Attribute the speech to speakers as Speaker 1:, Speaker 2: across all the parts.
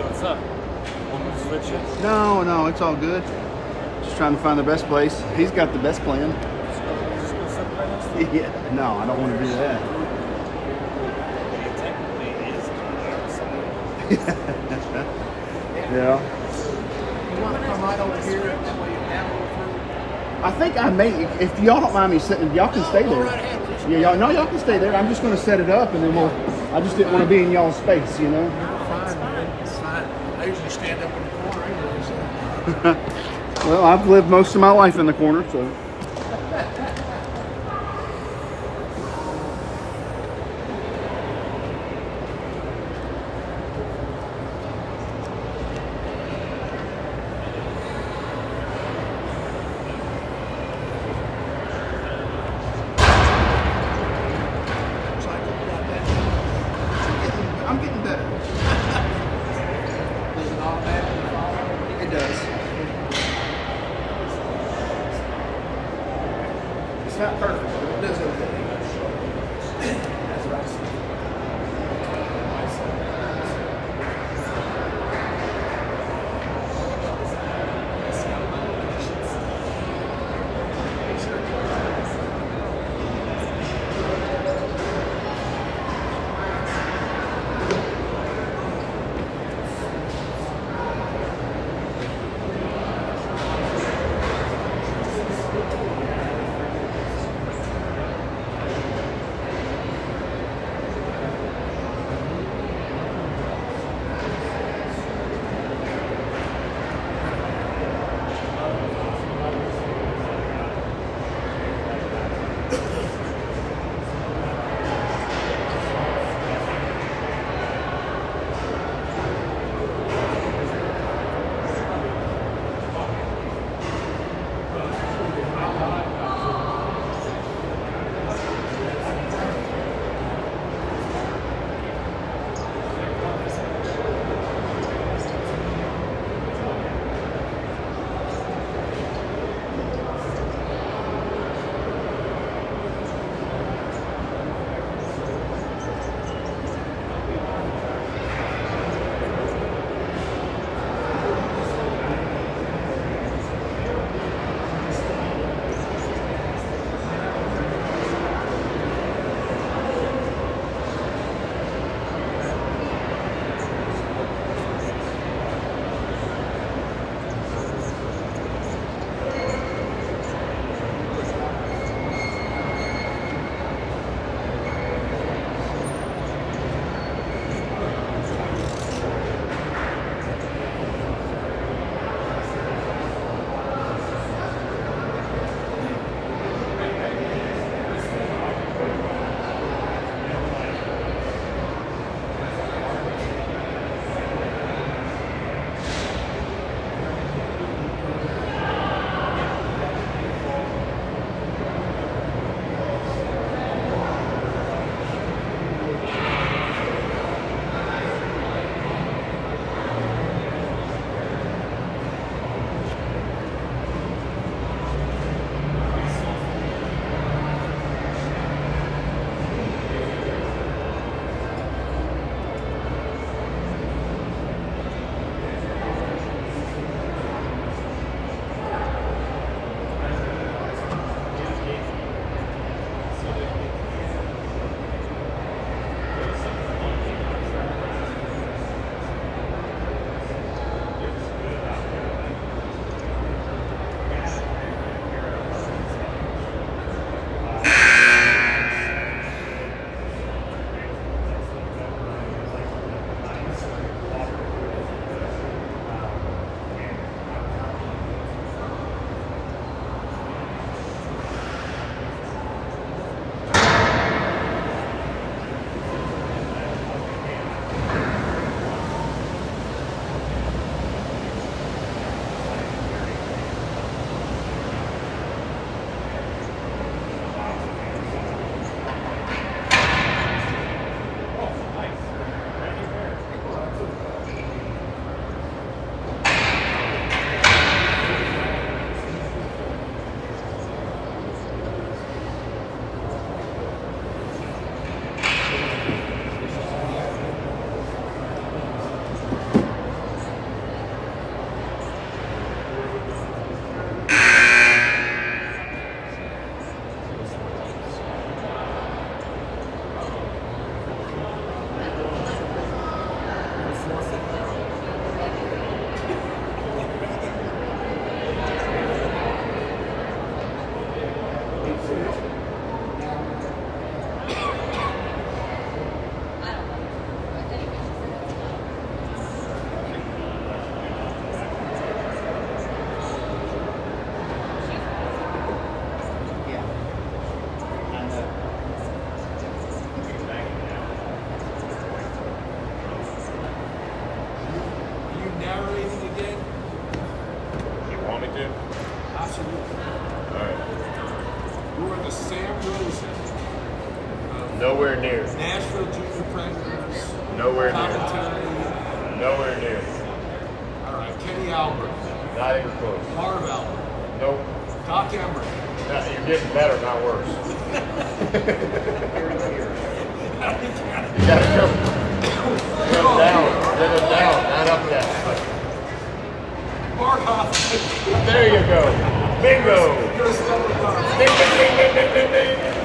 Speaker 1: what's up? Want me to switch it?
Speaker 2: No, it's all good. Just trying to find the best place. He's got the best plan.
Speaker 1: Just go sit right next to it.
Speaker 2: Yeah, no, I don't want to do that.
Speaker 1: It technically is on the other side.
Speaker 2: Yeah.
Speaker 3: You want to come right over here, that way you're down over.
Speaker 2: I think I may, if y'all don't mind me sitting, y'all can stay
Speaker 3: Go
Speaker 2: there.
Speaker 3: right ahead, please.
Speaker 2: Yeah, y'all can stay there. I'm just going to set it up and then I just didn't want to be in y'all's space, you know?
Speaker 3: Fine, man. It's fine. I usually stand up in the corner anyway, so.
Speaker 2: Well, I've lived most of my life in the corner, so.
Speaker 3: Looks like we've got that.
Speaker 2: I'm getting better.
Speaker 3: Does it automatically follow?
Speaker 2: It does. It's not perfect, but it does okay. That's what I see.
Speaker 3: narrating again?
Speaker 4: You want me to?
Speaker 3: Absolutely.
Speaker 4: All right.
Speaker 3: You are the Sam Rosen of
Speaker 4: Nowhere near.
Speaker 3: Nashville Junior Predators.
Speaker 4: Nowhere near.
Speaker 3: Commentary.
Speaker 4: Nowhere near.
Speaker 3: All right. Kenny Albert.
Speaker 4: Not even close.
Speaker 3: Marv Albert.
Speaker 4: Nope.
Speaker 3: Doc Emmerich.
Speaker 4: No, you're getting better, not worse. You gotta go down. Get it down, not up yet.
Speaker 3: Mark Hoffman.
Speaker 4: There you go. Bingo.
Speaker 3: You're a stellar guy.
Speaker 4: Ding, ding, ding, ding, ding, ding, ding.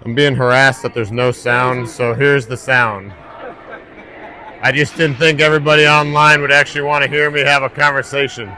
Speaker 4: I'm being harassed that there's no sound, so here's the sound. I just didn't think everybody online would actually want to hear me have a conversation.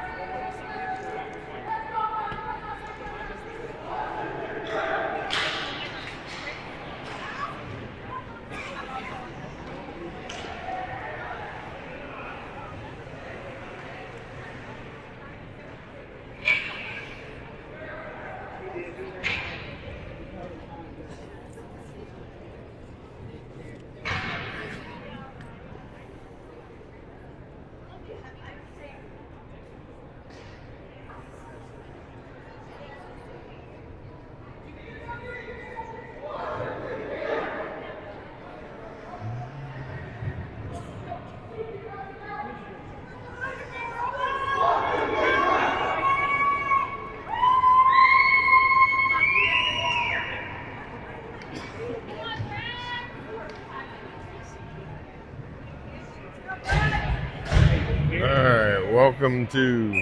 Speaker 4: Alright, welcome to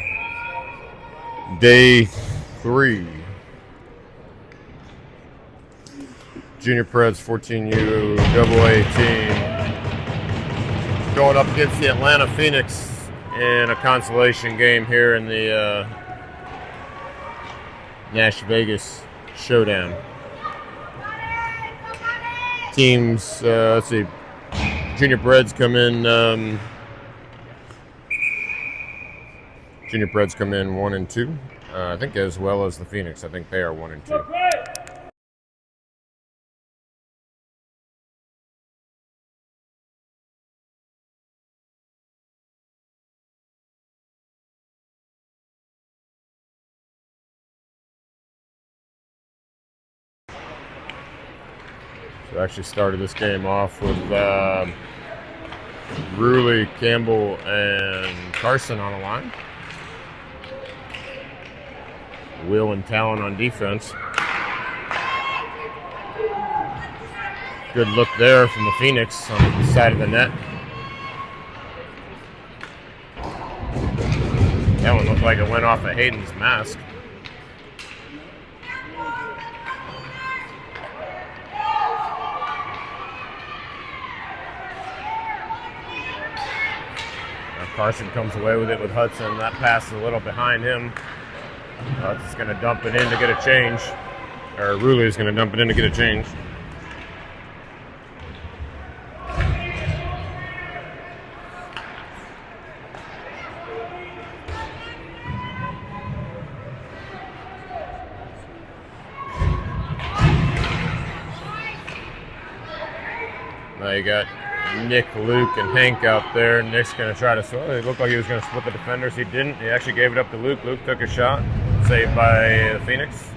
Speaker 4: day 3. Junior Preds 14U AA team going up against the Atlanta Phoenix in a consolation game here in the Nash Vegas Showdown. Teams, let's see, Junior Preds come in. Junior Preds come in 1 and 2, I think, as well as the Phoenix. I think they are 1 and 2. So I actually started this game off with Ruley, Campbell, and Carson on the line. Will and Talon on defense. Good look there from the Phoenix on the side of the net. That one looked like it went off of Hayden's mask. Now Carson comes away with it with Hudson. That pass is a little behind him. Hudson's going to dump it in to get a change. Or Ruley's going to dump it in to get a change. Now you got Nick, Luke, and Hank out there. Nick's going to try to it looked like he was going to split the defenders. He didn't. He actually gave it up to Luke. Luke took a shot. Saved by Phoenix.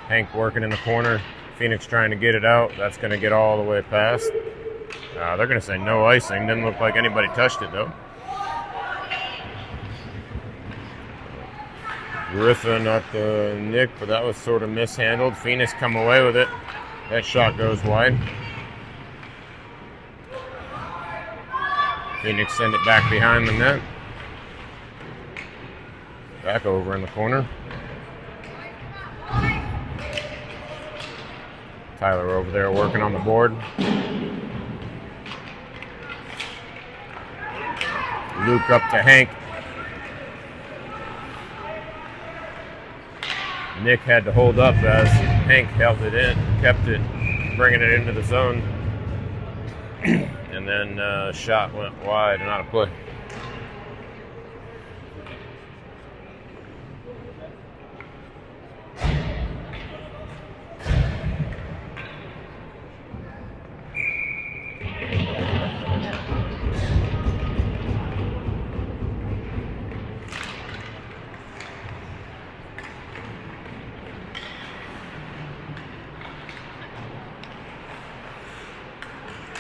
Speaker 4: Hank working in the corner. Phoenix trying to get it out. That's going to get all the way past. They're going to say no icing. Didn't look like anybody touched it, though. Griffin at the Nick, but that was sort of mishandled. Phoenix come away with it. That shot goes wide. Phoenix send it back behind the net. Back over in the corner. Tyler over there working on the board. Luke up to Hank. Nick had to hold up as Hank held it in, kept it, bringing it into the zone. And then shot went wide and out of play.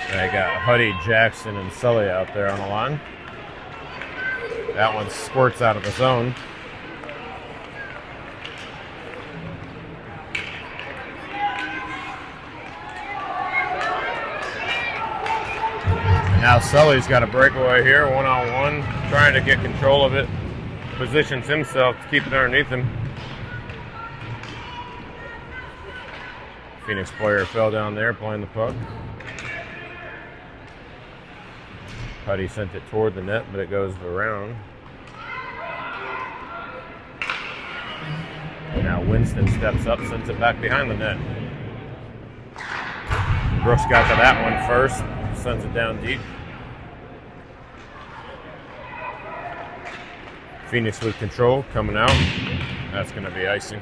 Speaker 4: I got Huddy, Jackson, and Sully out there on the line. That one squirts out of the zone. Now Sully's got a breakaway here, one-on-one, trying to get control of it. Positions himself to keep it underneath him. Phoenix player fell down there playing the puck. Putty sent it toward the net, but it goes around. Now Winston steps up, sends it back behind the net. Brooks got to that one first, sends it down deep. Phoenix with control, coming out. That's going to be icing.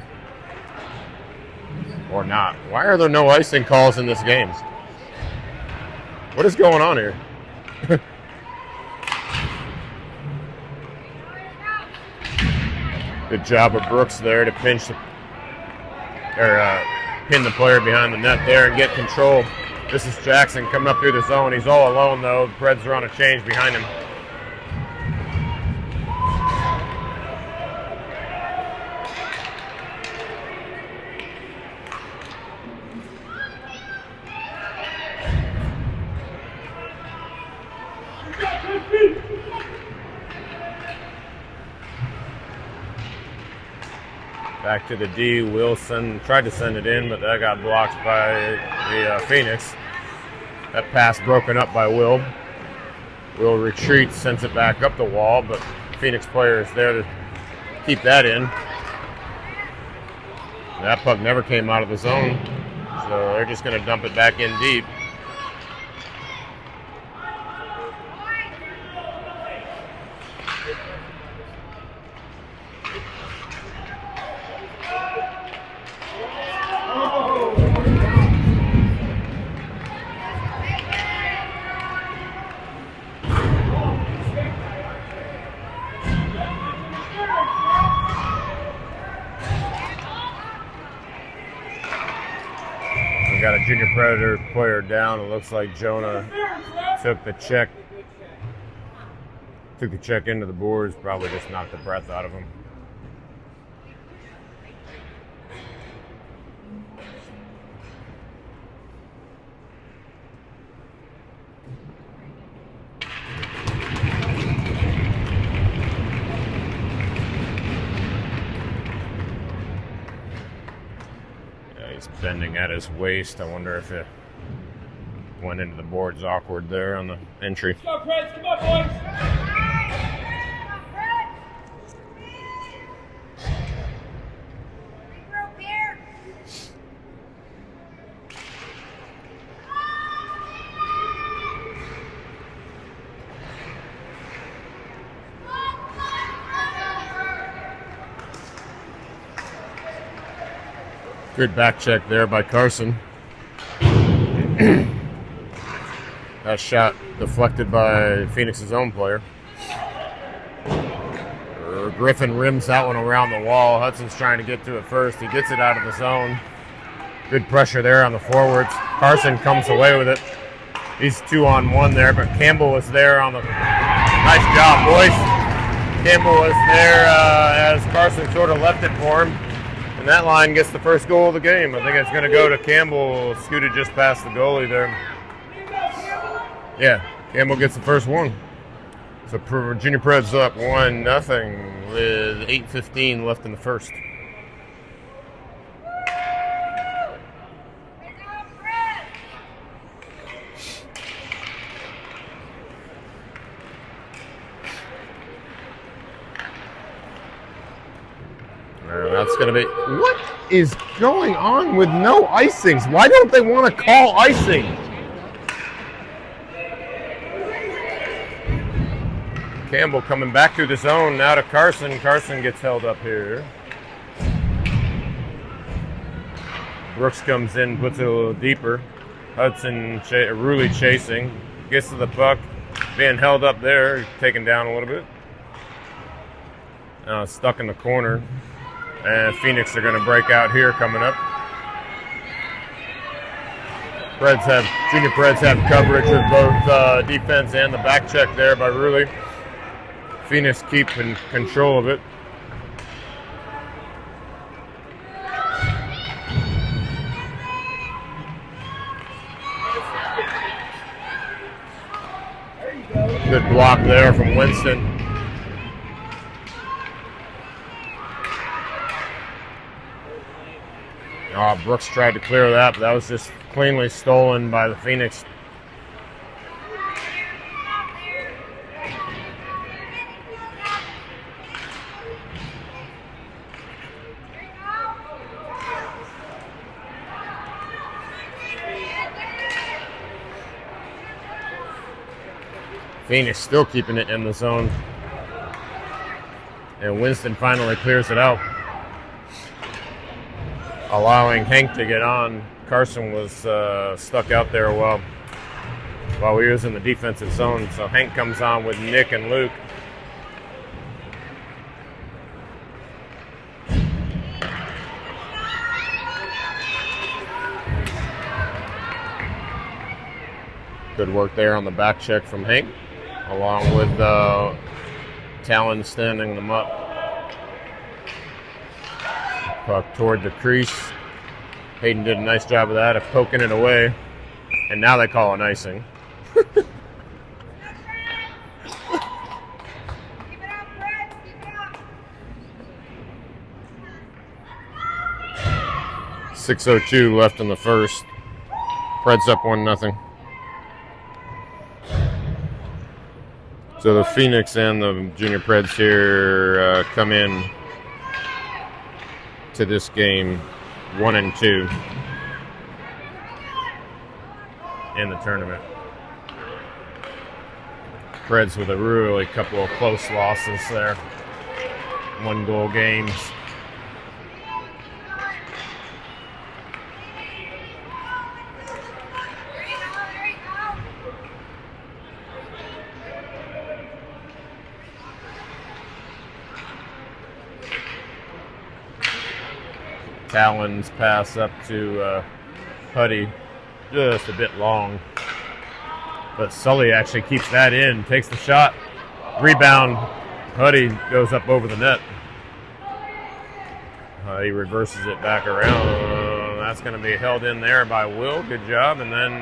Speaker 4: Or not. Why are there no icing calls in this game? What is going on here? Good job of Brooks there to pin the player behind the net there and get control. This is Jackson coming up through the zone. He's all alone though. The Preds are on a change behind him. Back to the D. Wilson tried to send it in, but that got blocked by the Phoenix. That pass broken up by Will. Will retreats, sends it back up the wall, but Phoenix player is there to keep that in. That puck never came out of the zone, so they're just going to dump it back in deep. Got a junior Predator player down. It looks like Jonah took the check into the boards, probably just knocked the breath out of him. He's bending at his waist. I wonder if it went into the boards awkward there on the entry.
Speaker 1: Let's go, Preds. Come on, boys.
Speaker 4: Good back check there by Carson. That shot deflected by Phoenix's own player. Griffin rims that one around the wall. Hudson's trying to get to it first. He gets it out of the zone. Good pressure there on the forwards. Carson comes away with it. He's 2-on-1 there, but Campbell was there on the... Nice job, boys. Campbell was there as Carson sort of left it for him. And that line gets the first goal of the game. I think it's going to go to Campbell, scooted just past the goalie there. Yeah, Campbell gets the first one. So Junior Preds up 1-0 with 8:15 left in the first. That's going to be... What is going on with no icings? Why don't they want to call icing? Campbell coming back through the zone, now to Carson. Carson gets held up here. Brooks comes in, puts it a little deeper. Hudson really chasing. Gets to the puck, being held up there, taken down a little bit. Now stuck in the corner. And Phoenix are going to break out here coming up. Junior Preds have coverage of both defense and the back check there by Rulli. Phoenix keeping control of it. Good block there from Winston. Brooks tried to clear that, but that was just cleanly stolen by the Phoenix. Phoenix still keeping it in the zone. And Winston finally clears it out, allowing Hank to get on. Carson was stuck out there while we was in the defensive zone. So Hank comes on with Nick and Luke. Good work there on the back check from Hank, along with Talon standing them up. Puck toward the crease. Hayden did a nice job of that, of poking it away. And now they call an icing. 6:02 left in the first. Preds up 1-0. So the Phoenix and the Junior Preds here come in to this game 1-2 in the tournament. Preds with a really couple of close losses there. 1-goal games. Talon's pass up to Putty, just a bit long. But Sully actually keeps that in, takes the shot. Rebound, Putty goes up over the net. He reverses it back around. That's going to be held in there by Will. Good job. And then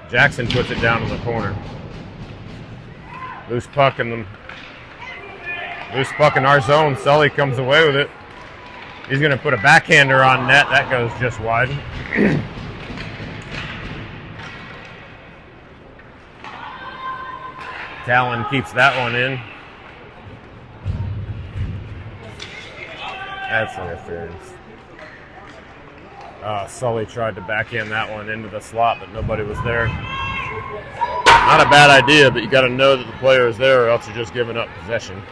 Speaker 4: Jackson puts it down in the corner. Loose puck in our zone. Sully comes away with it. He's going to put a backhander on net. That goes just wide. Talon keeps that one in. That's interference. Sully tried to backhand that one into the slot, but nobody was there. Not a bad idea, but you got to know that the player is there, or else you're just giving up possession.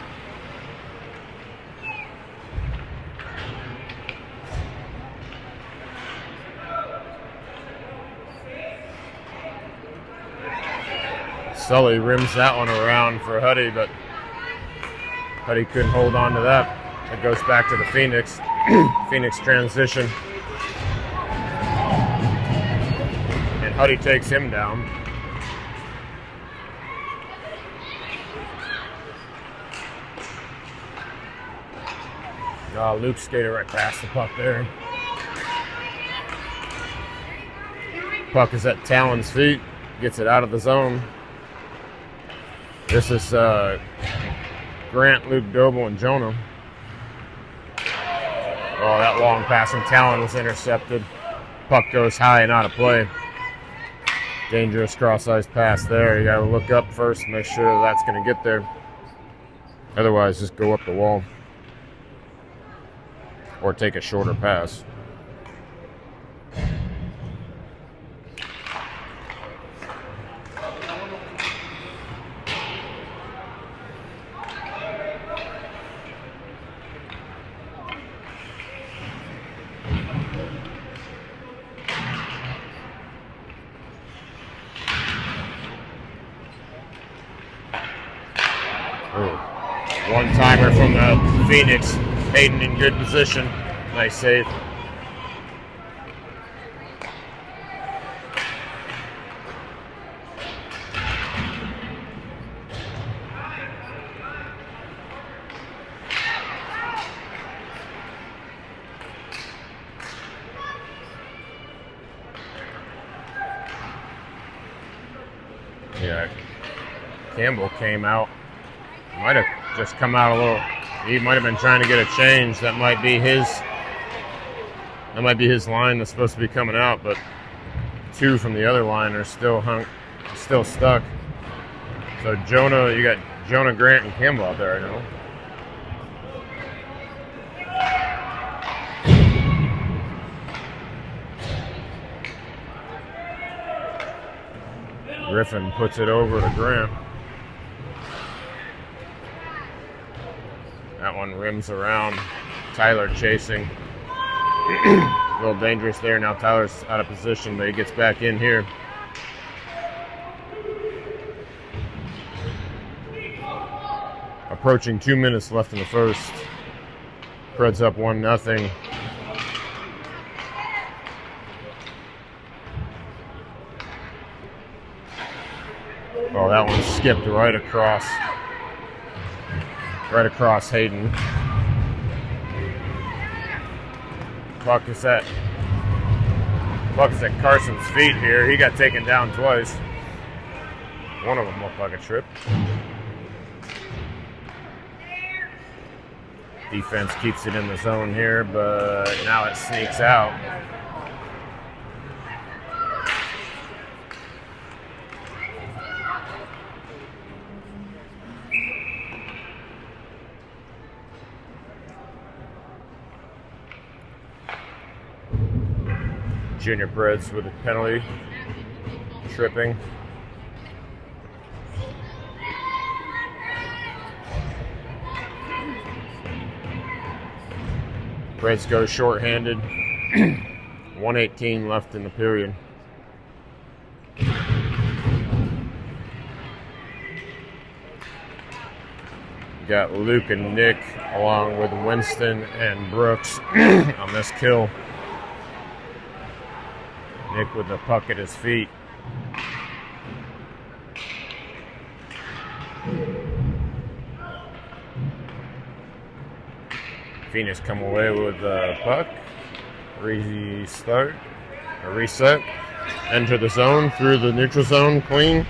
Speaker 4: Sully rims that one around for Huddy, but Huddy couldn't hold on to that. It goes back to the Phoenix. Phoenix transition. And Huddy takes him down. Luke skated right past the puck there. Puck is at Talon's feet. Gets it out of the zone. This is Grant, Luke, Doble, and Jonah. Oh, that long pass from Talon was intercepted. Puck goes high and out of play. Dangerous cross-ice pass there. You got to look up first, make sure that's going to get there. Otherwise, just go up the wall. Or take a shorter pass. One-timer from the Phoenix. Hayden in good position. Nice save. Yeah, Campbell came out. Might have just come out a little. He might have been trying to get a change. That might be his That might be his line that's supposed to be coming out, but 2 from the other line are still stuck. So you got Jonah, Grant, and Campbell out there right now. Griffin puts it over to Grant. That one rims around. Tyler chasing. A little dangerous there. Now Tyler's out of position, but he gets back in here. Approaching 2 minutes left in the first. Preds up 1-0. Oh, that one skipped right across Hayden. Puck is at Carson's feet here. He got taken down twice. One of them looked like a trip. Defense keeps it in the zone here, but now it sneaks out. Junior Preds with a penalty, tripping. Preds go shorthanded. 1:18 left in the period. Got Luke and Nick along with Winston and Brooks on this kill. Nick with the puck at his feet. Phoenix come away with the puck. Reset. Enter the zone through the neutral zone clean.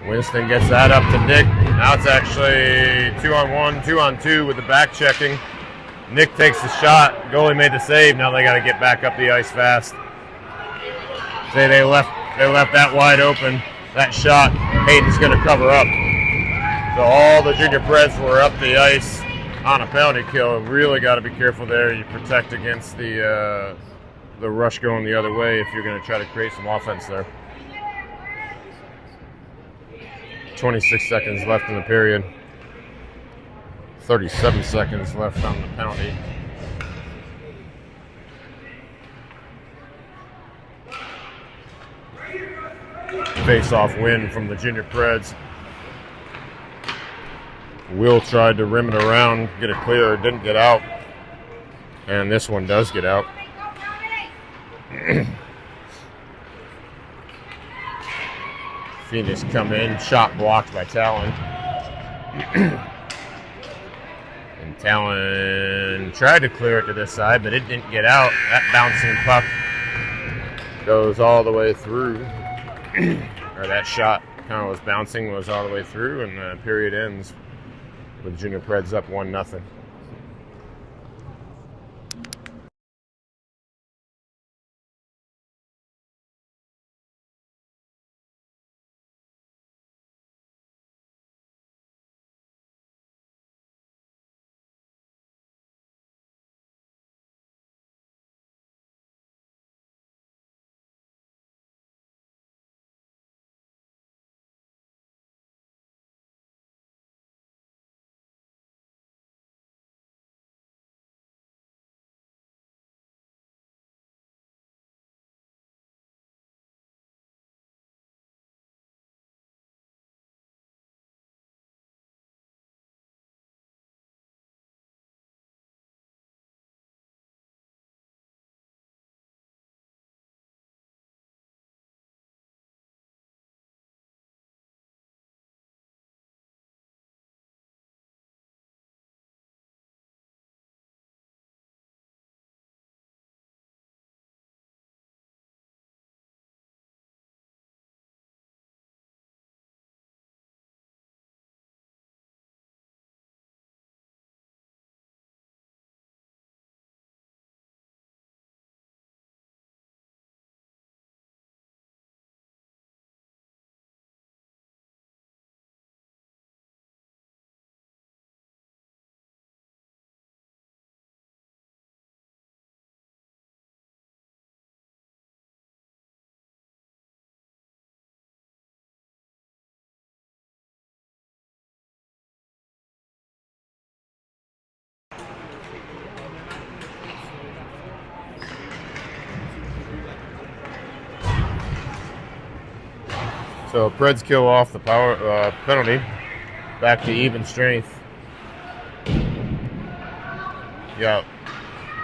Speaker 4: Winston gets that up to Nick. Now it's actually 2-on-1, 2-on-2 with the back checking. Nick takes the shot. Goalie made the save. Now they got to get back up the ice fast. Say they left that wide open. That shot, Hayden's going to cover up. So all the junior Preds were up the ice on a penalty kill. Really got to be careful there. You protect against the rush going the other way if you're going to try to create some offense there. 26 seconds left in the period. 37 seconds left on the penalty. Face-off win from the junior Preds. Will tried to rim it around, get it clear, didn't get out. And this one does get out. Phoenix come in, shot blocked by Talon. And Talon tried to clear it to this side, but it didn't get out. That bouncing puck goes all the way through. Or that shot kind of was bouncing, was all the way through, and the period ends with Junior Preds up 1-0. So Preds kill off the power penalty. Back to even strength. You got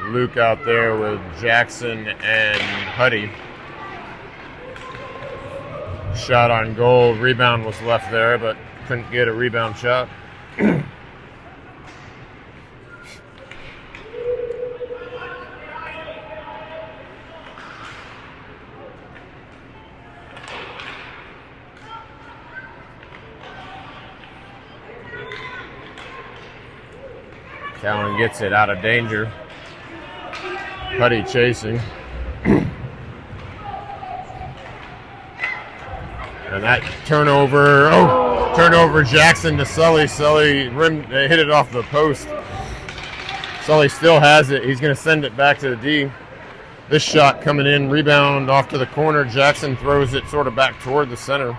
Speaker 4: Luke out there with Jackson and Huddy. Shot on goal. Rebound was left there, but couldn't get a rebound shot. Callan gets it out of danger. Huddy chasing. And that turnover, turnover Jackson to Sully. Sully hit it off the post. Sully still has it. He's going to send it back to the D. This shot coming in, rebound off to the corner. Jackson throws it sort of back toward the center.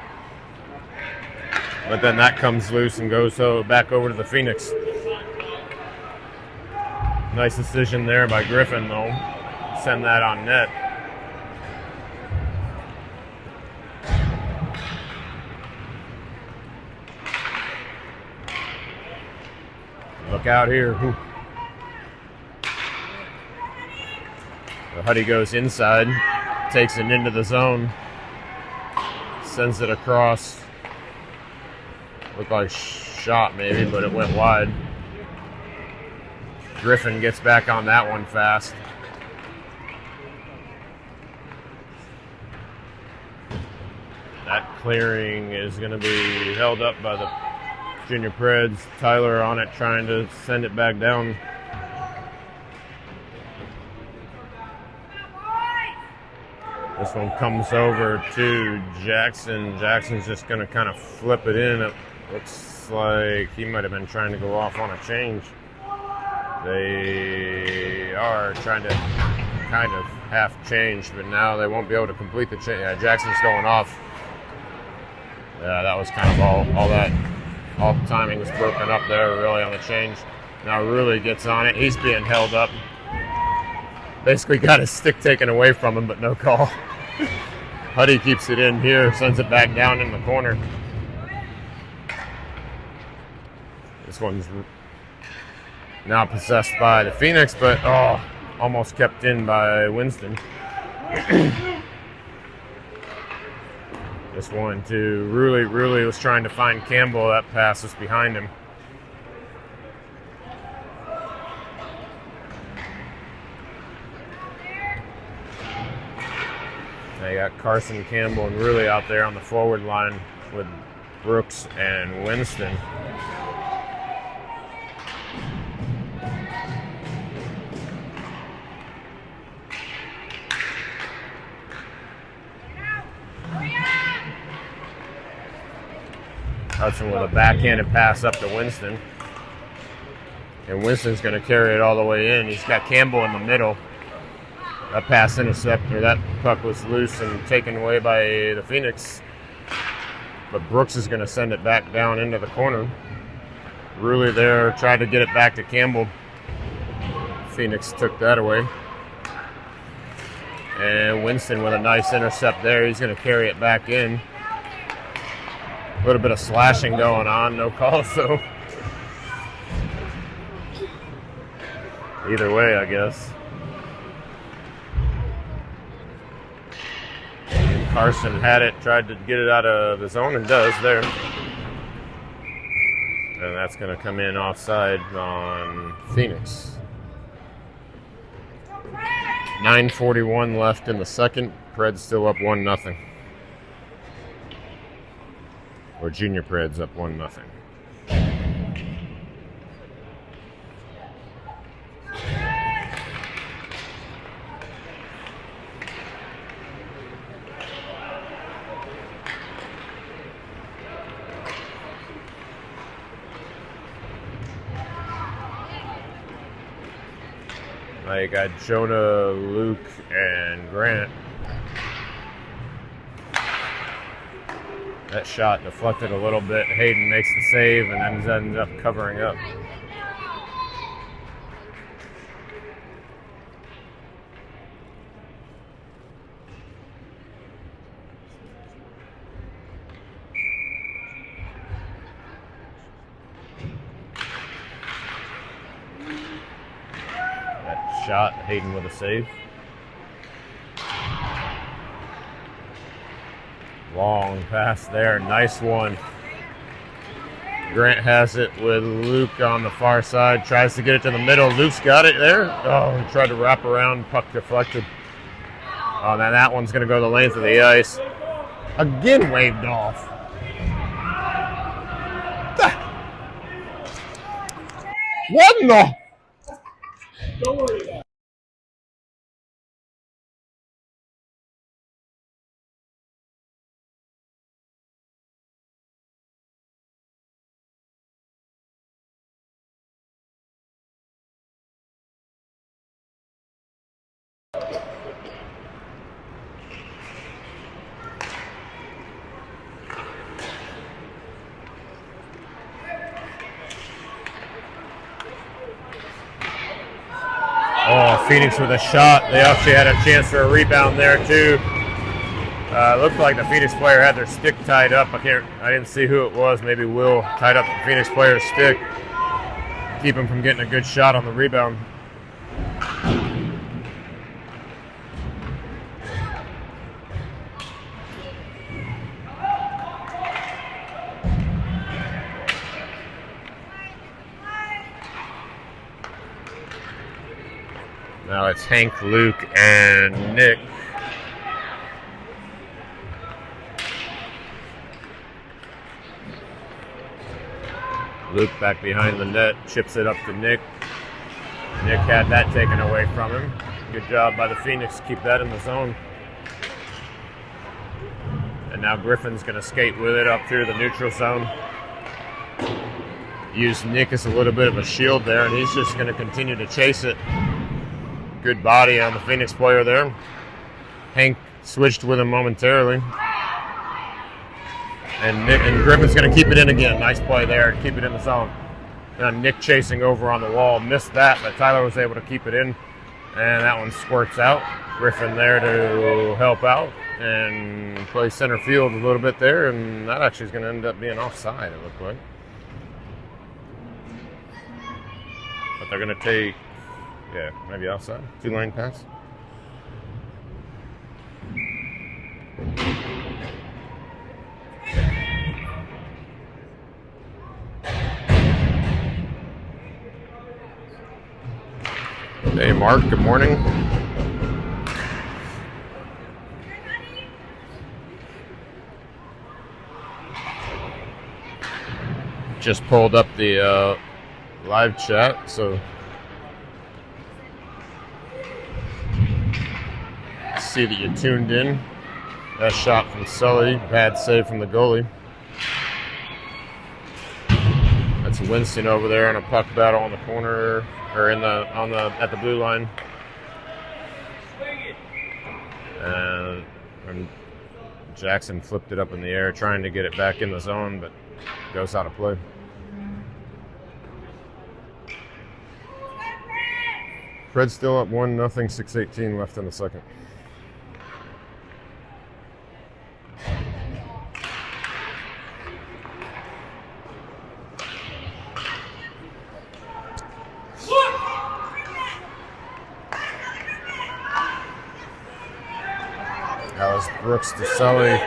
Speaker 4: But then that comes loose and goes back over to the Phoenix. Nice decision there by Griffin, though. Send that on net. Look out here. The Huddy goes inside, takes it into the zone, sends it across. Looked like shot maybe, but it went wide. Griffin gets back on that one fast. That clearing is going to be held up by the Junior Preds. Tyler on it trying to send it back down. This one comes over to Jackson. Jackson's just going to kind of flip it in. It looks like he might have been trying to go off on a change. They are trying to kind of half change, but now they won't be able to complete the change. Yeah, Jackson's going off. Yeah, that was kind of all the timing was broken up there really on the change. Now Rulli gets on it. He's being held up. Basically got his stick taken away from him, but no call. Huddy keeps it in here, sends it back down in the corner. This one's now possessed by the Phoenix, but almost kept in by Winston. This one to Rulli. Rulli was trying to find Campbell. That pass was behind him. Now you got Carson, Campbell, and Rulli out there on the forward line with Brooks and Winston. Hudson with a backhanded pass up to Winston. And Winston's going to carry it all the way in. He's got Campbell in the middle. That pass interceptor, that puck was loose and taken away by the Phoenix. But Brooks is going to send it back down into the corner. Rulli there tried to get it back to Campbell. Phoenix took that away. And Winston with a nice intercept there. He's going to carry it back in. A little bit of slashing going on, no call, so either way, I guess. And Carson had it, tried to get it out of the zone, and does there. And that's going to come in offside on Phoenix. 9:41 left in the second. Preds still up 1-0. Or Junior Preds up 1-0. Now you got Jonah, Luke, and Grant. That shot deflected a little bit. Hayden makes the save and then ends up covering up. shot. Hayden with a save. Long pass there. Nice one. Grant has it with Luke on the far side. Tries to get it to the middle. Luke's got it there. Oh, he tried to wrap around. Puck deflected. Oh, man, that one's going to go the length of the ice. Again waved off. What in the?
Speaker 1: Don't worry about it.
Speaker 4: Oh, Phoenix with a shot. They actually had a chance for a rebound there too. Looked like the Phoenix player had their stick tied up. I didn't see who it was. Maybe Will tied up the Phoenix player's stick, keep him from getting a good shot on the rebound. Now it's Hank, Luke, and Nick. Luke back behind the net, chips it up to Nick. Nick had that taken away from him. Good job by the Phoenix to keep that in the zone. And now Griffin's going to skate with it up through the neutral zone. Use Nick as a little bit of a shield there, and he's just going to continue to chase it. Good body on the Phoenix player there. Hank switched with him momentarily. And Griffin's going to keep it in again. Nice play there to keep it in the zone. Now Nick chasing over on the wall. Missed that, but Tyler was able to keep it in. And that one squirts out. Griffin there to help out and play center field a little bit there. And that actually is going to end up being offside, it looked like. But they're going to take... Yeah, maybe outside. 2-lane pass. Hey, Mark. Good morning. Just pulled up the live chat, so... See that you tuned in. That shot from Sully, bad save from the goalie. That's Winston over there on a puck battle on the corner, or at the blue line. And Jackson flipped it up in the air, trying to get it back in the zone, but goes out of play. Preds still up 1-0, 6:18 left in the second. That was Brooks to Sully.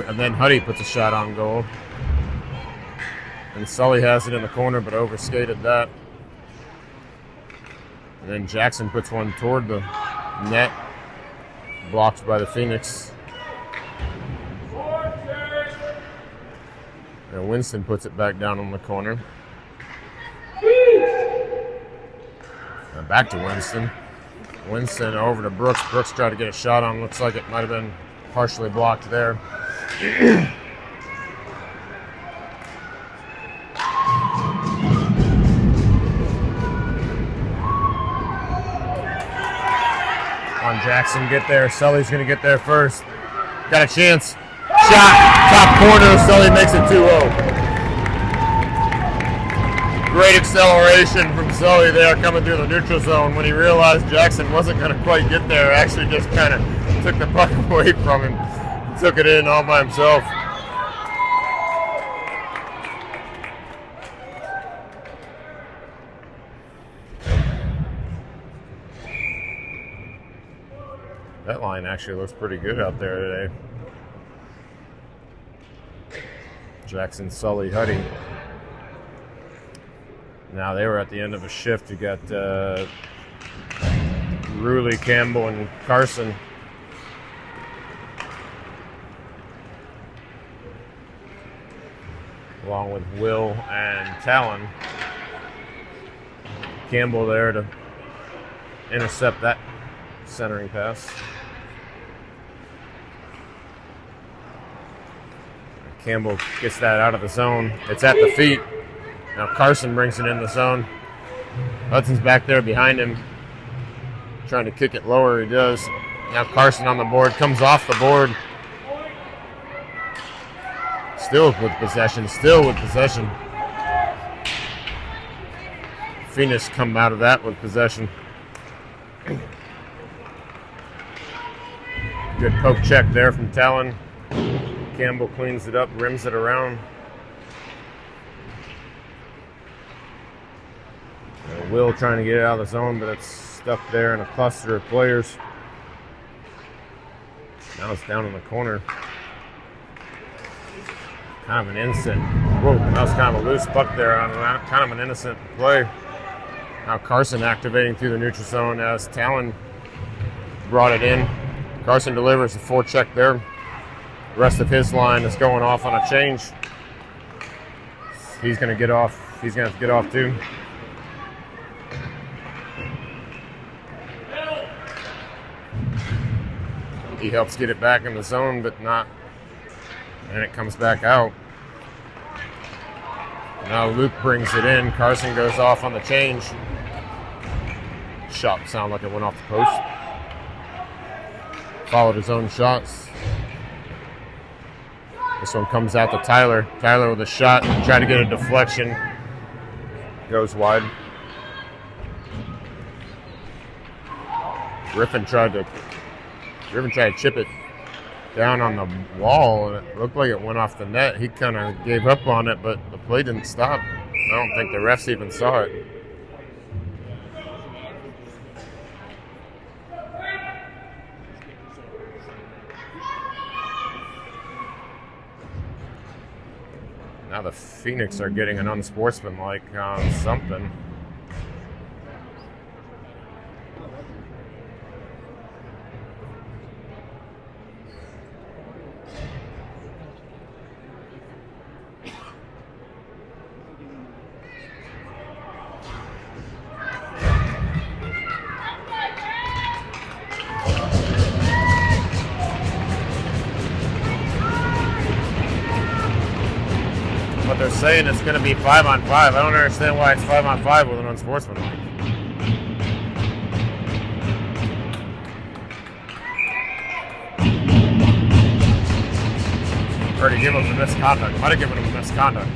Speaker 4: And then Huddy puts a shot on goal. And Sully has it in the corner, but overskated that. And then Jackson puts one toward the net, blocked by the Phoenix. And Winston puts it back down on the corner. And back to Winston. Winston over to Brooks. Brooks tried to get a shot on. Looks like it might have been partially blocked there. On Jackson, get there. Sully's going to get there first. Got a chance. Shot. Top corner. Sully makes it 2-0. Great acceleration from Sully there coming through the neutral zone. When he realized Jackson wasn't going to quite get there, actually just kind of took the puck away from him. Took it in all by himself. That line actually looks pretty good out there today. Jackson, Sully, Huddy. Now they were at the end of a shift. You got Ruley, Campbell, and Carson. Along with Will and Talon. Campbell there to intercept that centering pass. Campbell gets that out of the zone. It's at the feet. Now Carson brings it in the zone. Hudson's back there behind him, trying to kick it lower. He does. Now Carson on the board, comes off the board. Still with possession, Phoenix come out of that with possession. Good poke check there from Talon. Campbell cleans it up, rims it around. Will trying to get it out of the zone, but it's stuck there in a cluster of players. Now it's down in the corner. Kind of an innocent. Whoa, that was kind of a loose puck there on kind of an innocent play. Now Carson activating through the neutral zone as Talon brought it in. Carson delivers a forecheck there. The rest of his line is going off on a change. He's going to get off. He's going to have to get off too. He helps get it back in the zone, but not. And it comes back out. Now Luke brings it in. Carson goes off on the change. Shot sounded like it went off the post. Followed his own shots. This one comes out to Tyler. Tyler with a shot. Try to get a deflection. Goes wide. Griffin tried to chip it down on the wall, and it looked like it went off the net. He kind of gave up on it, but the play didn't stop. I don't think the refs even saw it. Now the Phoenix are getting an unsportsmanlike something. They're saying it's going to be 5-on-5. I don't understand why it's 5-on-5 with an unsportsmanlike. Already give him the misconduct. Might have given him a misconduct.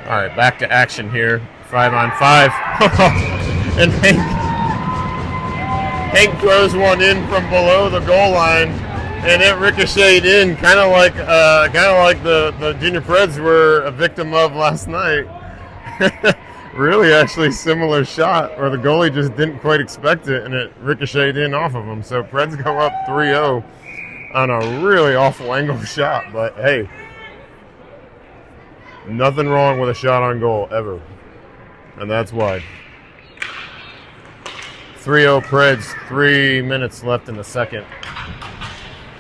Speaker 4: All right, back to action here. 5-on-5. And Hank throws one in from below the goal line, and it ricocheted in, kind of like the Junior Preds were a victim of last night. Really, actually, similar shot, where the goalie just didn't quite expect it, and it ricocheted in off of him. So Preds go up 3-0 on a really awful angle shot, but hey. Nothing wrong with a shot on goal, ever. And that's why. 3-0 Preds, 3 minutes left in the second.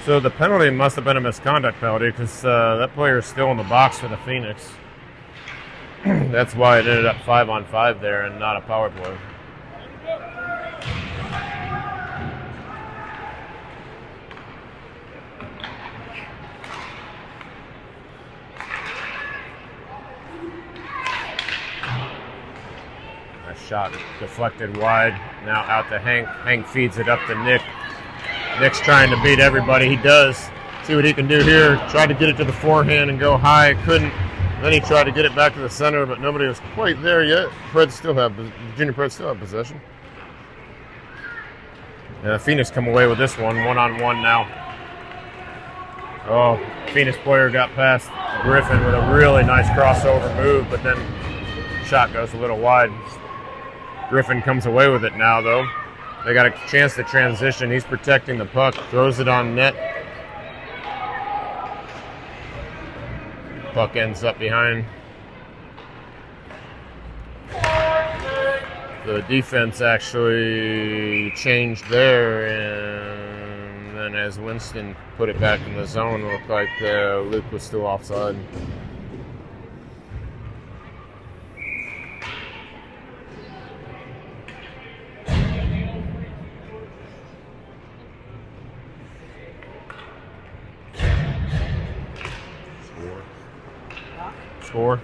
Speaker 4: So the penalty must have been a misconduct penalty because that player is still in the box for the Phoenix. That's why it ended up 5-on-5 there and not a power play. Shot deflected wide. Now out to Hank. Hank feeds it up to Nick. Nick's trying to beat everybody. He does. See what he can do here. Tried to get it to the forehand and go high. Couldn't. Then he tried to get it back to the center, but nobody was quite there yet. Junior Preds still have possession. Phoenix come away with this one. 1-on-1 now. Oh, Phoenix player got past Griffin with a really nice crossover move, but then shot goes a little wide. Griffin comes away with it now, though. They got a chance to transition. He's protecting the puck, throws it on net. Puck ends up behind. The defense actually changed there, and then as Winston put it back in the zone, it looked like Luke was still offside. Score.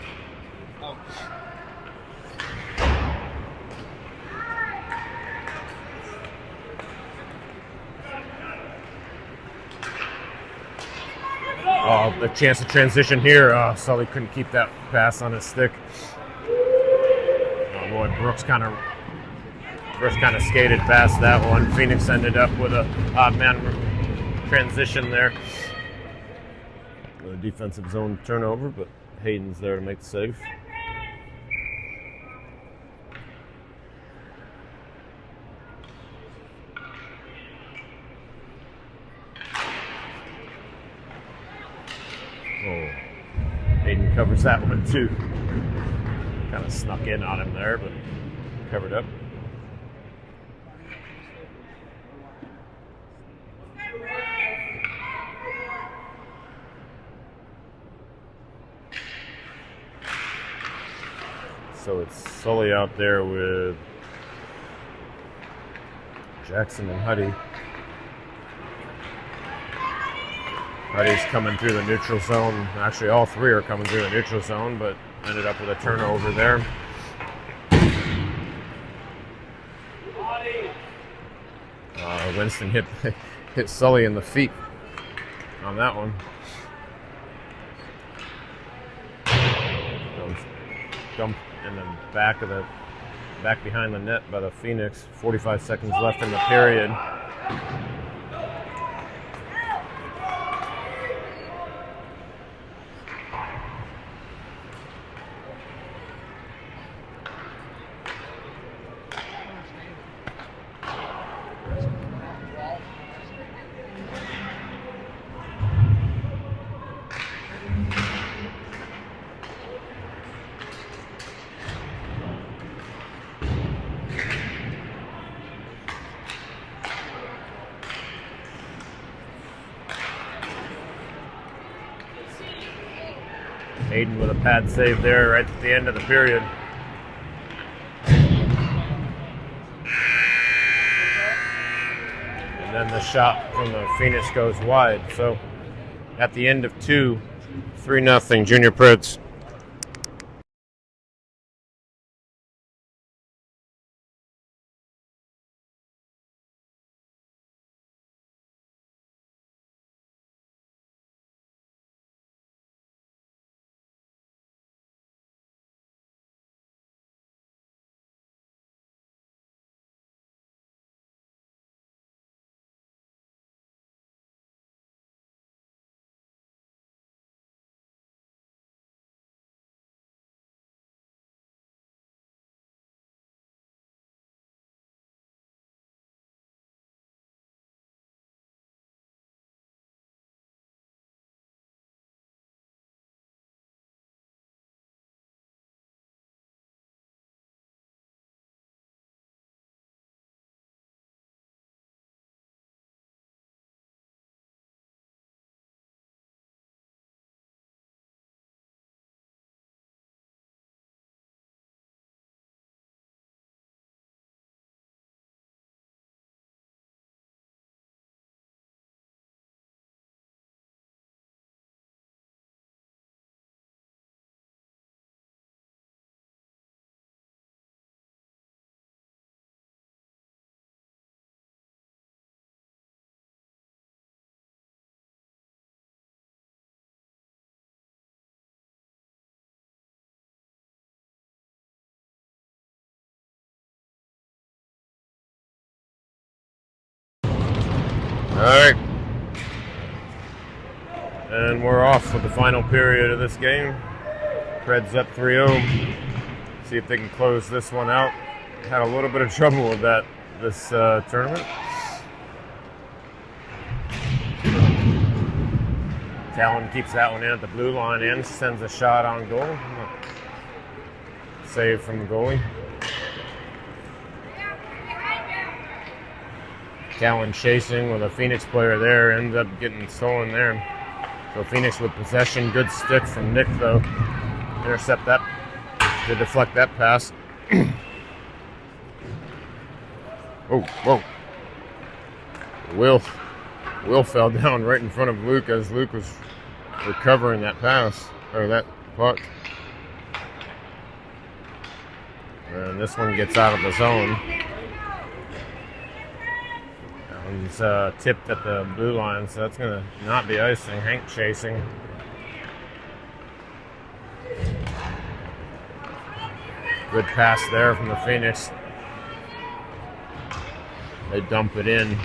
Speaker 4: Oh, the chance to transition here. Sully couldn't keep that pass on his stick. Oh boy, Brooks kind of skated past that one. Phoenix ended up with a odd man transition there. A defensive zone turnover, but Hayden's there to make the save. Oh, Hayden covers that one too. Kind of snuck in on him there, but covered up. So it's Sully out there with Jackson and Huddy. Huddy's coming through the neutral zone. Actually, all three are coming through the neutral zone, but ended up with a turnover there. Winston hit Sully in the feet on that one. Dumped in the back behind the net by the Phoenix. 45 seconds left in the period. Hayden with a pad save there right at the end of the period. And then the shot from the Phoenix goes wide. So at the end of 2, 3-0 Junior Preds. right. And we're off with the final period of this game. Preds up 3-0. See if they can close this one out. Had a little bit of trouble with that this tournament. Talon keeps that one in at the blue line and sends a shot on goal. Save from the goalie. Talon chasing with a Phoenix player there, ends up getting stolen there. So Phoenix with possession, good stick from Nick though. Intercept that, to deflect that pass. Oh, whoa. Will fell down right in front of Luke as Luke was recovering that pass, or that puck. And this one gets out of the zone. That one's tipped at the blue line, so that's going to not be icing. Hank chasing. Good pass there from the Phoenix. They dump it in.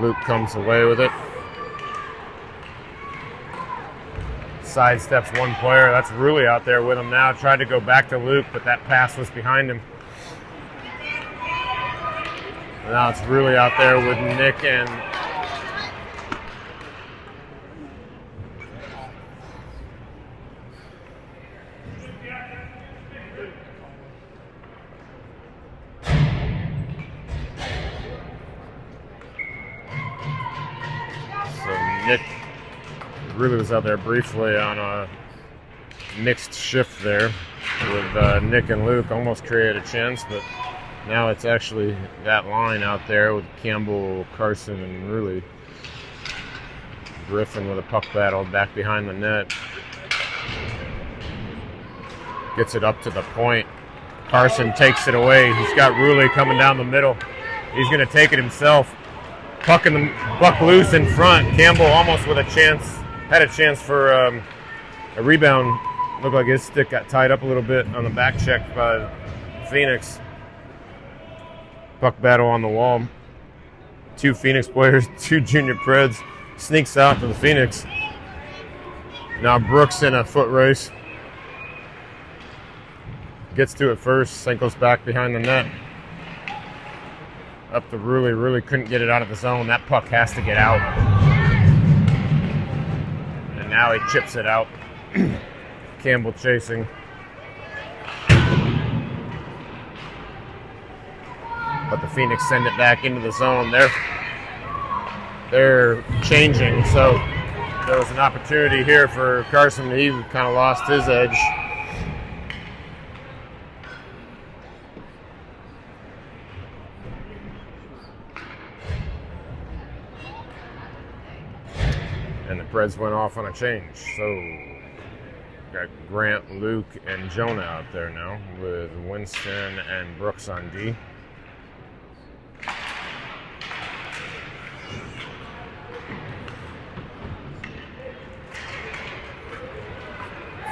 Speaker 4: Luke comes away with it. Sidesteps one player. That's Rulli out there with him now. Tried to go back to Luke, but that pass was behind him. Now it's Rulli out there with Nick and Nick really was out there briefly on a mixed shift there with Nick and Luke. Almost created a chance, but now it's actually that line out there with Campbell, Carson, and Rulli. Griffin with a puck battle back behind the net. Gets it up to the point. Carson takes it away. He's got Rulli coming down the middle. He's going to take it himself. Puck loose in front. Campbell almost with a chance, had a chance for a rebound. Looked like his stick got tied up a little bit on the back check by Phoenix. Puck battle on the wall. Two Phoenix players, two junior Preds. Sneaks out to the Phoenix. Now Brooks in a foot race. Gets to it first, Senko's back behind the net. Up to Rulli. Rulli couldn't get it out of the zone. That puck has to get out. And now he chips it out. Campbell chasing. But the Phoenix send it back into the zone. They're changing, so there was an opportunity here for Carson. He kind of lost his edge. And the Preds went off on a change. So got Grant, Luke, and Jonah out there now with Winston and Brooks on D.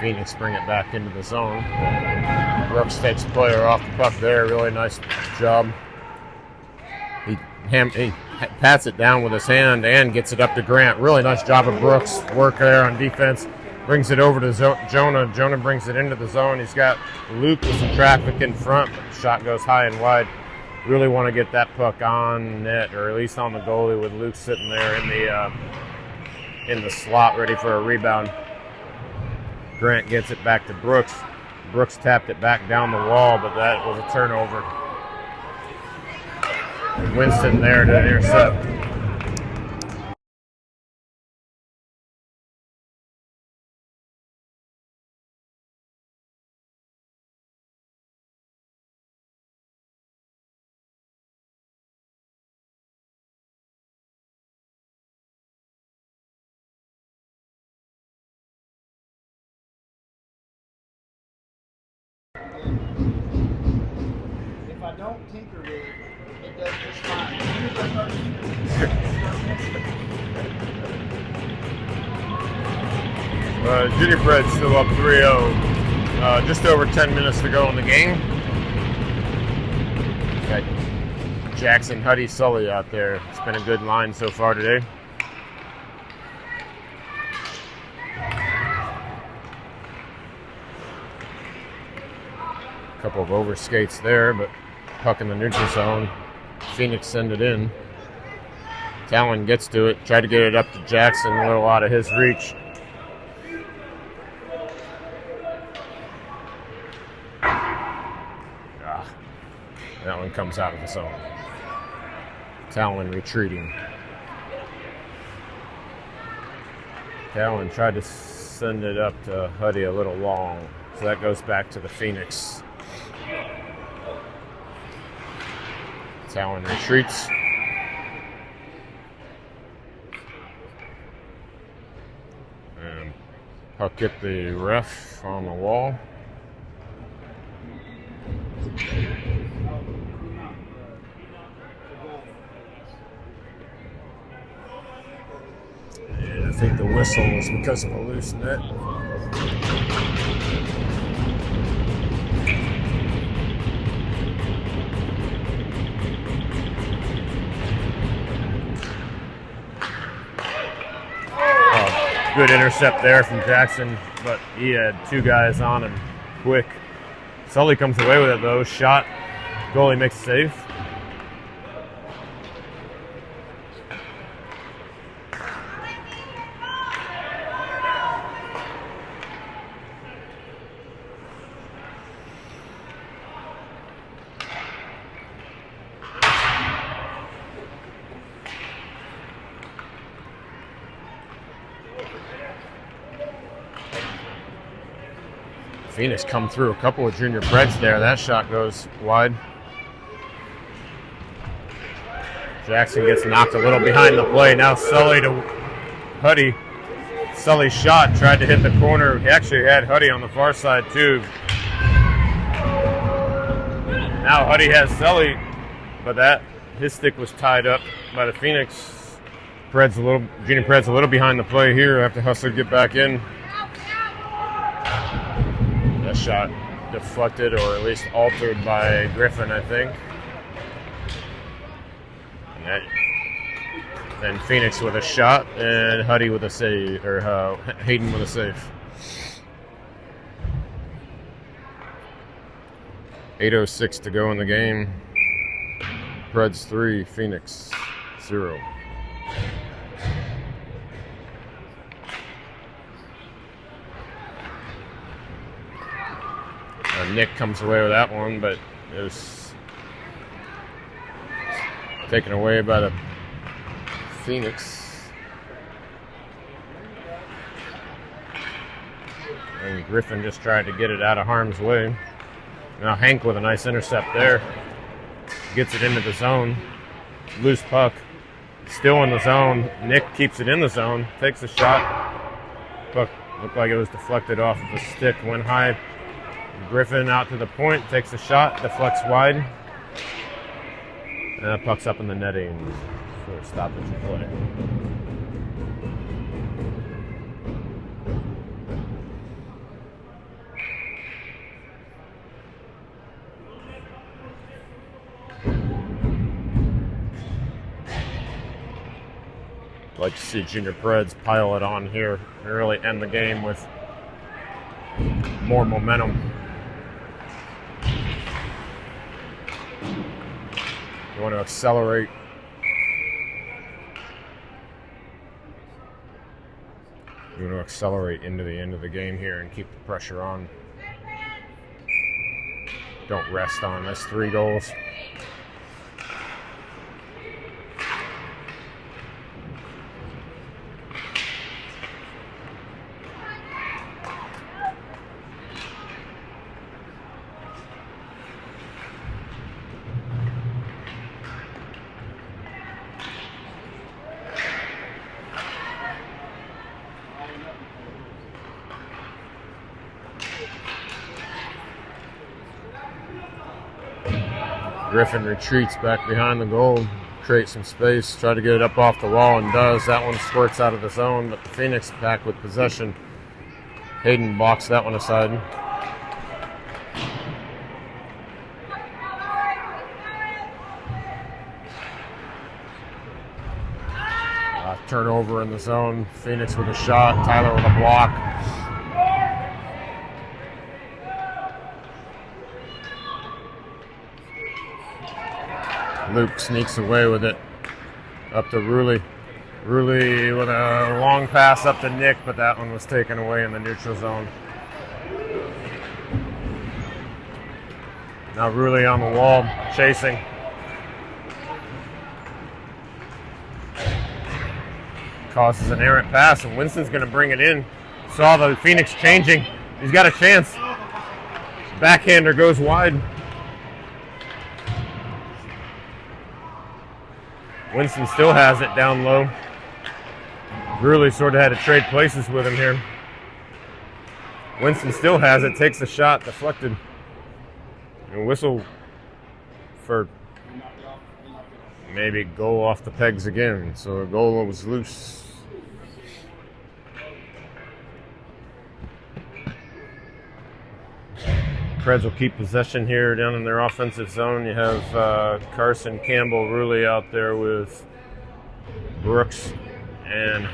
Speaker 4: Phoenix bring it back into the zone. Brooks takes the player off the puck there. Really nice job. He pats it down with his hand and gets it up to Grant. Really nice job of Brooks. Work there on defense. Brings it over to Jonah. Jonah brings it into the zone. He's got Luke with some traffic in front, but the shot goes high and wide. Really want to get that puck on net, or at least on the goalie, with Luke sitting there in the slot ready for a rebound. Grant gets it back to Brooks. Brooks tapped it back down the wall, but that was a turnover. Winston there to intercept.
Speaker 2: If I don't tinker with it, it does just fine.
Speaker 4: Junior Preds still up 3-0. Just over 10 minutes to go in the game. Okay. Jackson, Huddy, Sully out there. It's been a good line so far today. A couple of overskates there, but puck in the neutral zone. Phoenix send it in. Talon gets to it, tried to get it up to Jackson, a little out of his reach. That one comes out of the zone. Talon retreating. Talon tried to send it up to Huddy a little long, so that goes back to the Phoenix. Talon retreats. And puck hit the ref on the wall. And I think the whistle was because of a loose net. Good intercept there from Jackson, but he had two guys on him quick. Sully comes away with it though. Shot. Goalie makes a save. Phoenix come through a couple of junior Preds there. That shot goes wide. Jackson gets knocked a little behind the play. Now Sully to Huddy. Sully's shot tried to hit the corner. He actually had Huddy on the far side too. Now Huddy has Sully, but his stick was tied up by the Phoenix. Junior Preds a little behind the play here after Hustler get back in. That shot deflected or at least altered by Griffin, I think. And Phoenix with a shot and Huddy with a save, or Hayden with a save. 8:06 to go in the game. Preds 3, Phoenix 0. Nick comes away with that one, but it was taken away by the Phoenix. And Griffin just tried to get it out of harm's way. Now Hank with a nice intercept there. Gets it into the zone. Loose puck. Still in the zone. Nick keeps it in the zone. Takes a shot. Puck looked like it was deflected off of a stick. Went high. Griffin out to the point. Takes a shot. Deflects wide. And that puck's up in the netting for a stoppage of play. Like to see Junior Preds pile it on here and really end the game with more momentum. You want to accelerate. You want to accelerate into the end of the game here and keep the pressure on. Don't rest on this. 3 goals. Griffin retreats back behind the goal, creates some space, try to get it up off the wall, and does. That one squirts out of the zone, but the Phoenix back with possession. Hayden blocks that one aside. turnover in the zone. Phoenix with a shot, Tyler with a block. Luke sneaks away with it up to Rulli. Rulli with a long pass up to Nick, but that one was taken away in the neutral zone. Now Rulli on the wall, chasing. Causes an errant pass, and Winston's going to bring it in. Saw the Phoenix changing. He's got a chance. Backhander goes wide. Winston still has it down low. Rulli sort of had to trade places with him here. Winston still has it, takes a shot, deflected. And whistle for maybe goal off the pegs again. So the goal was loose. Preds will keep possession here down in their offensive zone. You have Carson, Campbell, Rulli out there with Brooks and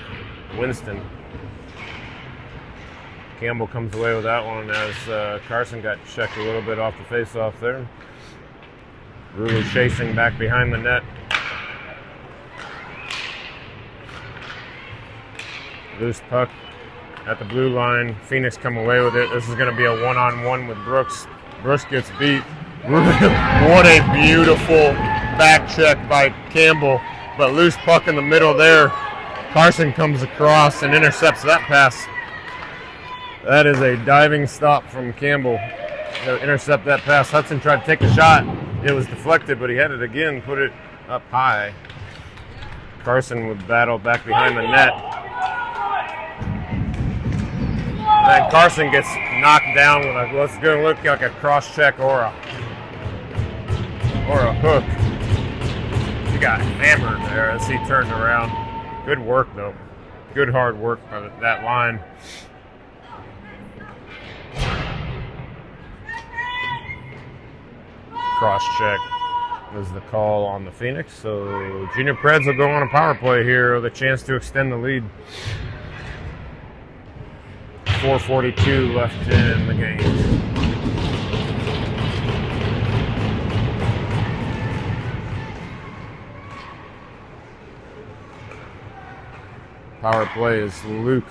Speaker 4: Winston. Campbell comes away with that one as Carson got checked a little bit off the face-off there. Rulli chasing back behind the net. Loose puck at the blue line. Phoenix come away with it. This is going to be a one-on-one with Brooks. Brooks gets beat. What a beautiful back check by Campbell. But loose puck in the middle there. Carson comes across and intercepts that pass. That is a diving stop from Campbell to intercept that pass. Hudson tried to take the shot. It was deflected, but he had it again, put it up high. Carson would battle back behind the net. And Carson gets knocked down with what's going to look like a cross-check or a hook. He got hammered there as he turned around. Good work, though. Good hard work by that line. Cross-check was the call on the Phoenix. So Junior Preds will go on a power play here with a chance to extend the lead. 4:42 left in the game. Power play is Luke,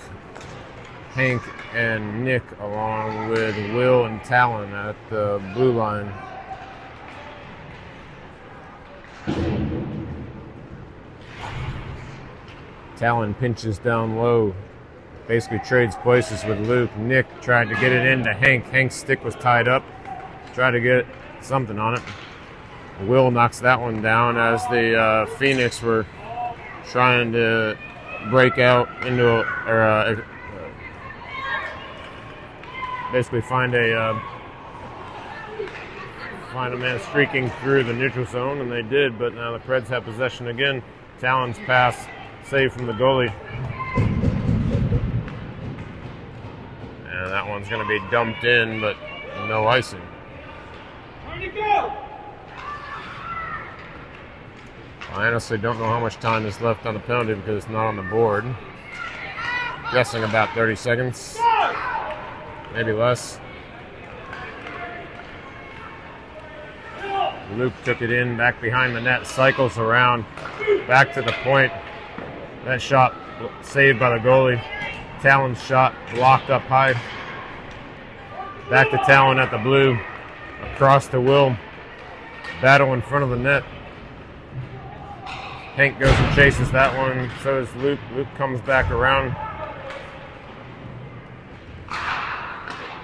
Speaker 4: Hank, and Nick, along with Will and Talon at the blue line. Talon pinches down low. Basically trades places with Luke. Nick tried to get it into Hank. Hank's stick was tied up. Tried to get something on it. Will knocks that one down as the Phoenix were trying to break out into basically find a man streaking through the neutral zone, and they did. But now the Preds have possession again. Talon's pass saved from the goalie. And that one's going to be dumped in, but no icing. I honestly don't know how much time is left on the penalty because it's not on the board. Guessing about 30 seconds, maybe less. Luke took it in, back behind the net, cycles around, back to the point. That shot saved by the goalie. Talon's shot blocked up high. Back to Talon at the blue. Across to Will. Battle in front of the net. Hank goes and chases that one. So does Luke. Luke comes back around.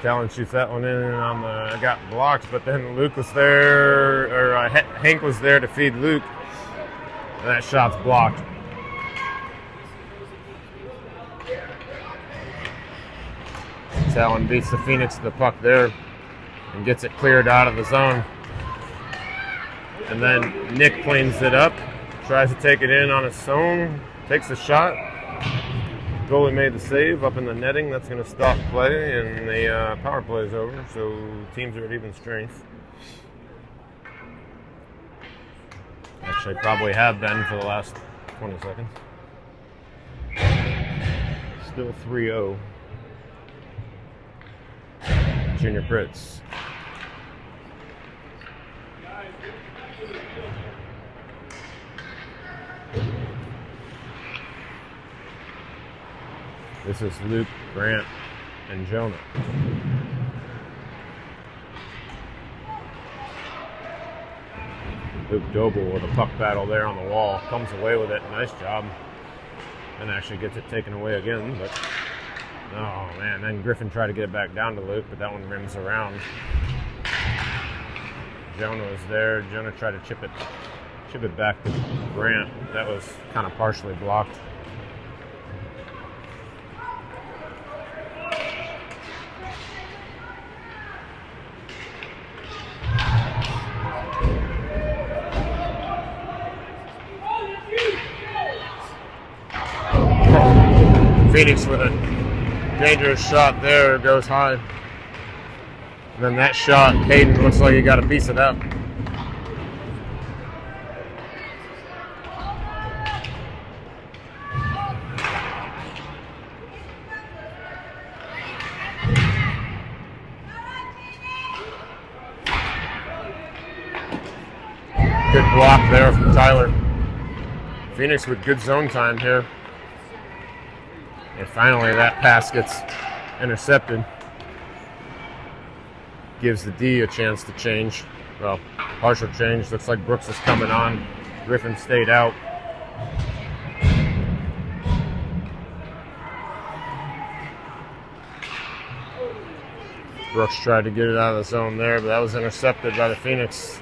Speaker 4: Talon shoots that one in on the got blocked, but then Luke was there, or Hank was there to feed Luke, and that shot's blocked. Talon beats the Phoenix to the puck there and gets it cleared out of the zone. And then Nick cleans it up, tries to take it in on his own, takes a shot. Goalie made the save up in the netting. That's going to stop play, and the power play is over, so teams are at even strength. Actually, probably have been for the last 20 seconds. Still 3-0. Junior Preds. This is Luke, Grant, and Jonah. Luke Doble with a puck battle there on the wall. Comes away with it. Nice job. And actually gets it taken away again. But oh man, then Griffin tried to get it back down to Luke, but that one rims around. Jonah was there. Jonah tried to chip it back to Grant. That was kind of partially blocked. Phoenix with a dangerous shot there, goes high. And then that shot, Hayden looks like he got a piece of that. Good block there from Tyler. Phoenix with good zone time here. And finally that pass gets intercepted. Gives the D a chance to change. Well, partial change. Looks like Brooks is coming on. Griffin stayed out. Brooks tried to get it out of the zone there, but that was intercepted by the Phoenix.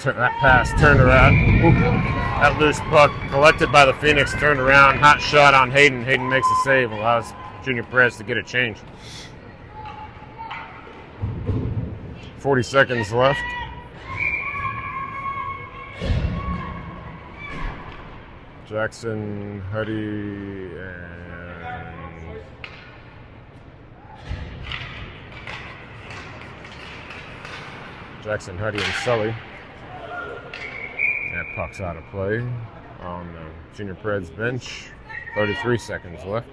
Speaker 4: That pass turned around. Oop. That loose puck collected by the Phoenix, turned around. Hot shot on Hayden. Hayden makes a save, allows Junior Preds to get a change. 40 seconds left. Jackson, Huddy, and Jackson, Huddy, and Sully. That puck's out of play on the Junior Preds bench. 33 seconds left.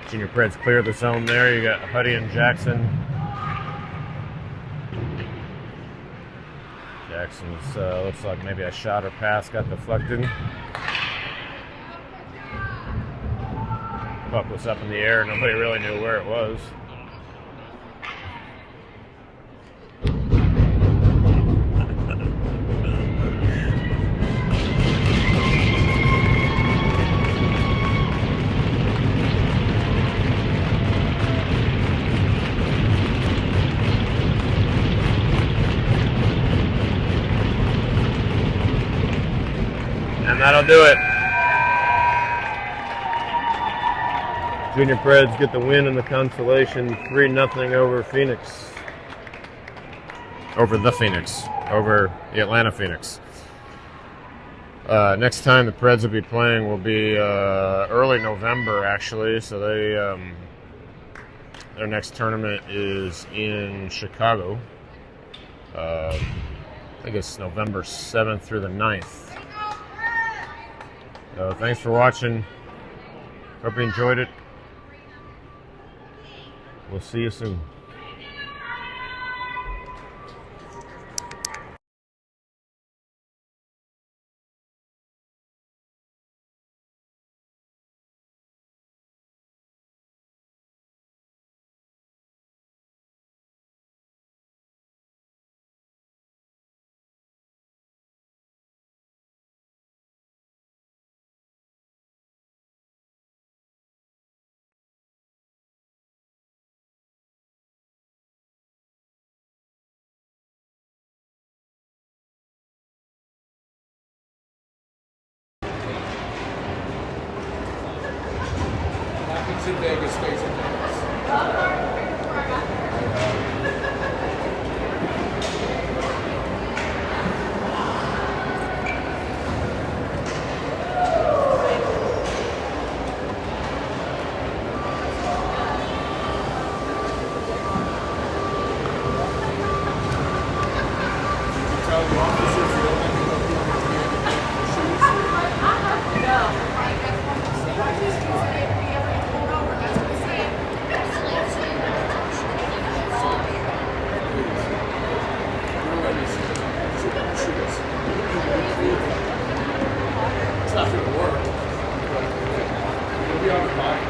Speaker 4: Junior Preds clear the zone there. You got Huddy and Jackson. Jackson's looks like maybe a shot or pass got deflected. Puck was up in the air. Nobody really knew where it was. And that'll do it. Junior Preds get the win in the consolation, 3-0 over Phoenix. Over the Phoenix. Over the Atlanta Phoenix. Next time the Preds will be playing will be early November, actually. So their next tournament is in Chicago. I think it's November 7th through the 9th. Thanks for watching. Hope you enjoyed it. We'll see you soon.
Speaker 3: Vegas stays in Vegas. Tell the officers you don't let me go through the shoes. Don't let me see the shoes. It's not going to work. But it'll be on the body.